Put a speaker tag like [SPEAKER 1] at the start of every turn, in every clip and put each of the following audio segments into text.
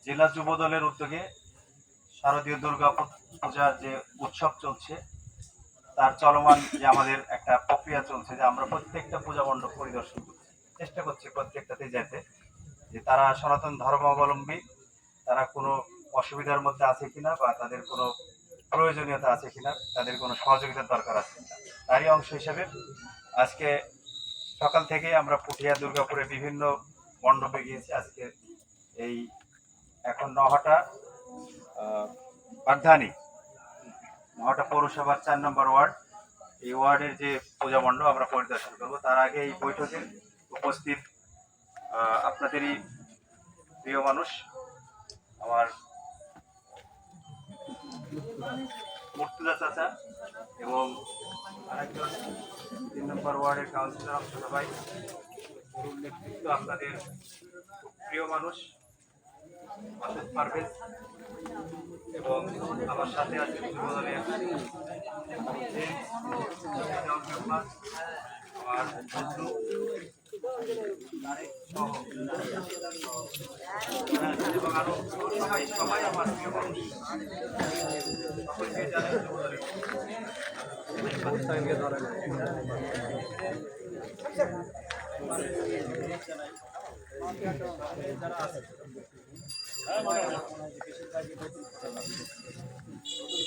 [SPEAKER 1] জেলা যুব দলের উদ্যোগে শারদীয় দুর্গা পূজার যে উৎসব চলছে তার চলমান যে আমাদের একটা প্রক্রিয়া চলছে, যে আমরা প্রত্যেকটা পূজা মণ্ডপ পরিদর্শন করছি, চেষ্টা করছি প্রত্যেকটাতে যেতে, যে তারা সনাতন ধর্মাবলম্বী, তারা কোনো অসুবিধার মধ্যে আছে কিনা বা তাদের কোনো প্রয়োজনীয়তা আছে কিনা, তাদের কোনো সহযোগিতার দরকার আছে কিনা, তারই অংশ হিসেবে আজকে সকাল থেকে আমরা পুঠিয়া দুর্গাপুরে বিভিন্ন মণ্ডপে গিয়েছি। আজকে এই এখন নহাটা রাজধানী নহাটা পৌরসভার 4 নম্বর ওয়ার্ড, এই ওয়ার্ডের যে পূজা মণ্ডপ আমরা পরিদর্শন করবো। তার আগে এই বৈঠকে উপস্থিত আপনাদেরই প্রিয় মানুষ, আমার মুর্তুজা চাচা এবং আরেকজন 3 নম্বর ওয়ার্ডের কাউন্সিলর সবাই নেতৃত্ব, আপনাদের প্রিয় মানুষ মাসুদ পারভেজ, এবং আমার সাথে আছে যুব দলের আমার বন্ধু এবং আরো সবাই সবাই আমার প্রিয় মানুষ, সকলকে জানাই যুব দলের যারা আছে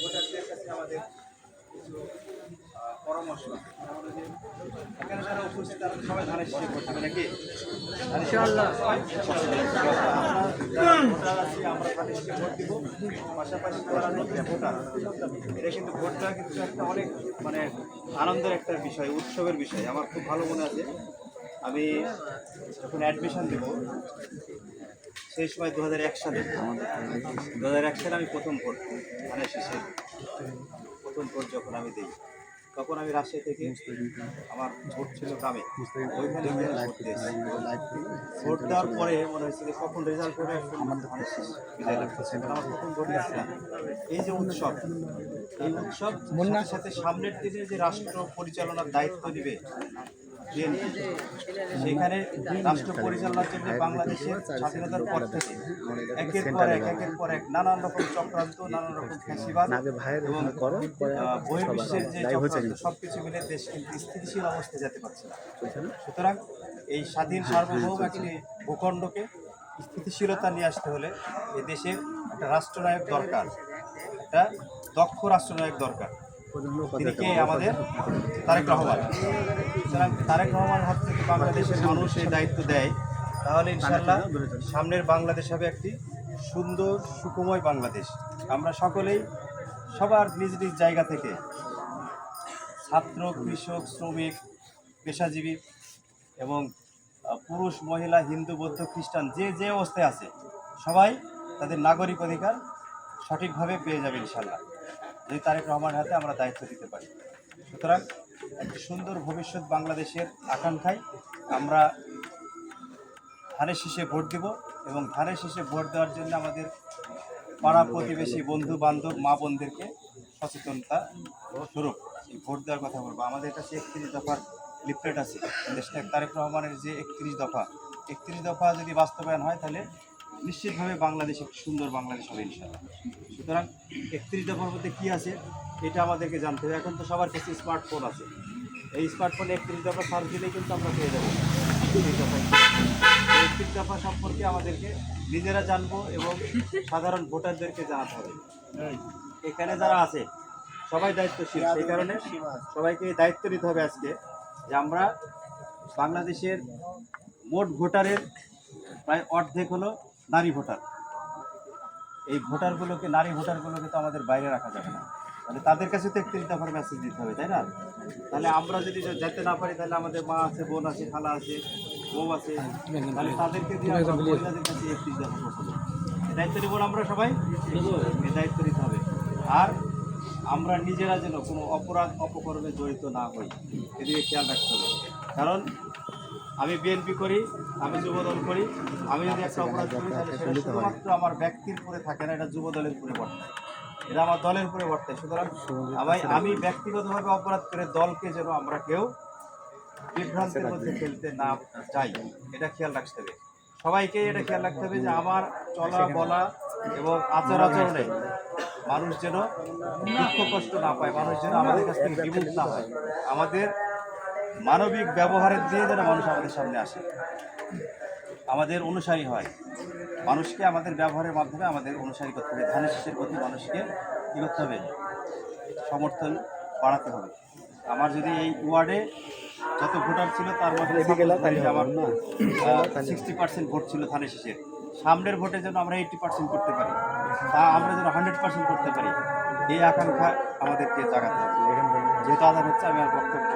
[SPEAKER 1] ভোটারদের কাছে আমাদের কিছু পরামর্শ, এখানে যারা উপস্থিত তারা সবাই ধানের শীষে ভোট দেবে নাকি? ভোটার আছি আমরা ধানের শীষে ভোট দিব, পাশাপাশি যারা নতুন ভোটার, এটা কিন্তু ভোটটা কিন্তু একটা অনেক মানে আনন্দের একটা বিষয়, উৎসবের বিষয়। আমার খুব ভালো মনে আছে, আমি যখন অ্যাডমিশন দেব সেই সময় 2001 সালে আমি প্রথম ভোট ধানের শীষে প্রথম ভোট যখন আমি দিই, তখন আমি রাজশাহী থেকে, আমার ভোট ছিল গ্রামে, ওইখানে ভোট দেওয়ার পরে মনে হয়েছে যে কখন রেজাল্ট করে আমার ধানের শীষ বিদায় লাগতেছে, আমার প্রথম ভোট দিয়েছিলাম। এই যে উৎসব, এই উৎসব মনের সাথে সামনের দিনে যে রাষ্ট্র পরিচালনার দায়িত্ব নেবে সেখানে রাষ্ট্র পরিচালনার জন্য বাংলাদেশের স্বাধীনতার পর থেকে একের পর এক নানান রকম চক্রান্ত, নানান রকম ফ্যাসিবাদ এবং বহির্বিশ্বের যে চক্রান্ত, সবকিছু মিলে দেশ কিন্তু স্থিতিশীল অবস্থায় যেতে পারছে না। সুতরাং এই স্বাধীন সার্বভৌম একটি ভূখণ্ডকে স্থিতিশীলতা নিয়ে আসতে হলে এই দেশের একটা রাষ্ট্রনায়ক দরকার, একটা দক্ষ রাষ্ট্রনায়ক দরকার। তিনি কে? আমাদের তারেক রহমান। সুতরাং তারেক রহমান হাত থেকে বাংলাদেশের মানুষ এই দায়িত্ব দেয়, তাহলে ইনশাআল্লাহ সামনের বাংলাদেশ হবে একটি সুন্দর সুখময় বাংলাদেশ। আমরা সকলেই সবার নিজ নিজ জায়গা থেকে, ছাত্র, কৃষক, শ্রমিক, পেশাজীবী এবং পুরুষ, মহিলা, হিন্দু, বৌদ্ধ, খ্রিস্টান, যে যে অবস্থায় আছে সবাই তাদের নাগরিক অধিকার সঠিকভাবে পেয়ে যাবে ইনশাআল্লাহ, যদি তারেক রহমানের হাতে আমরা দায়িত্ব দিতে পারি। সুতরাং একটি সুন্দর ভবিষ্যৎ বাংলাদেশের আকাঙ্ক্ষায় আমরা ধানের শীষে ভোট দিব, এবং ধানের শীষে ভোট দেওয়ার জন্য আমাদের পাড়া প্রতিবেশী, বন্ধু বান্ধব, মা বোনদেরকে সচেতনতা স্বরূপ এই ভোট দেওয়ার কথা বলবো। আমাদের কাছে 31 দফার লিফলেট আছে, দেশটা তারেক রহমানের যে 31 দফা যদি বাস্তবায়ন হয় তাহলে নিশ্চিতভাবে বাংলাদেশ একটি সুন্দর বাংলাদেশ হবে ইনশাআল্লাহ। সুতরাং 31 দফার মধ্যে কী আছে এটা আমাদেরকে জানতে হবে। এখন তো সবার কাছে স্মার্টফোন আছে, এই স্মার্টফোনে 31 দফা সার্চ দিলেই কিন্তু আমরা পেয়ে যাবো 31 দফা সম্পর্কে আমাদেরকে নিজেরা জানবো এবং সাধারণ ভোটারদেরকে জানাতে হবে। এখানে যারা আছে সবাই দায়িত্বশীল, সেই কারণে সবাইকে দায়িত্ব নিতে হবে আজকে, যে আমরা বাংলাদেশের মোট ভোটারের প্রায় অর্ধেক হলো নারী ভোটার। এই ভোটারগুলোকে, নারী ভোটারগুলোকে তো আমাদের বাইরে রাখা যাবে না, তাহলে তাদের কাছে তো 31 দফার মেসেজ দিতে হবে, তাই না? তাহলে আমরা যদি যেতে না পারি, তাহলে আমাদের মা আছে, বোন আছে, খালা আছে, বউ আছে, তাহলে তাদেরকে দিয়ে আমরা মহিলাদের কাছে 31 দফা পৌঁছাবো। দায়িত্ব নিব আমরা সবাই, এই দায়িত্ব নিতে হবে। আর আমরা নিজেরা যেন কোনো অপরাধ অপকর্মে জড়িত না হই, এদিকে খেয়াল রাখতে হবে। কারণ আমি বিএনপি করি, আমি যুবদল করি, আমি যদি একটা অপরাধ করি তাহলে সেটা শুধুমাত্র আমার ব্যক্তির উপরে থাকে না, এটা যুবদলের উপরে বর্তায়, এটা আমার দলের উপরে বর্তায়। সুতরাং আমি ব্যক্তিগতভাবে অপরাধ করে দলকে যেন আমরা কেউ বিভ্রান্তির মধ্যে ফেলতে না চাই, এটা খেয়াল রাখতে হবে। সবাইকে এটা খেয়াল রাখতে হবে যে আমার চলা বলা এবং আচার আচরণে মানুষ যেন দুঃখ কষ্ট না পায়, মানুষ যেন আমাদের কাছ থেকে বিমুখ না হয়, আমাদের মানবিক ব্যবহারের দিয়ে যেন মানুষ আমাদের সামনে আসে, আমাদের অনুসারী হয়। মানুষকে আমাদের ব্যবহারের মাধ্যমে আমাদের অনুসারী করতে হবে। ধানের শীষের প্রতি মানুষকে কী করতে হবে? সমর্থন বাড়াতে হবে। আমার যদি এই ওয়ার্ডে যত ভোটার ছিল তার মধ্যে আমার 60% ভোট ছিল ধানের শীষের, সামনের ভোটে যেন আমরা 80% করতে পারি, তা আমরা যেন 100% করতে পারি, এই আকাঙ্ক্ষা আমাদেরকে জাগাতে হবে। যেহেতু আদান হচ্ছে, আমি আর বক্তব্য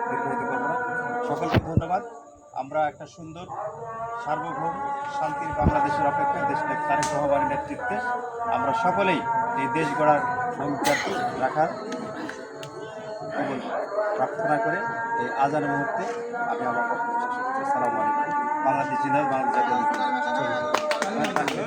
[SPEAKER 1] দীর্ঘায়িত করবো না। সকলকে ধন্যবাদ। আমরা একটা সুন্দর সার্বভৌম শান্তির বাংলাদেশের অপেক্ষায় দেশনেত্রী তারেক রহমানের নেতৃত্বে আমরা সকলেই এই দেশ গড়ার অঙ্গীকার রাখার প্রার্থনা করে এই আজানের মুহূর্তে আমি আমার বক্তব্য শেষ করছি। আসসালামু আলাইকুম। বাংলাদেশ জিন্দাবাদ, বাংলাদেশ জাতীয়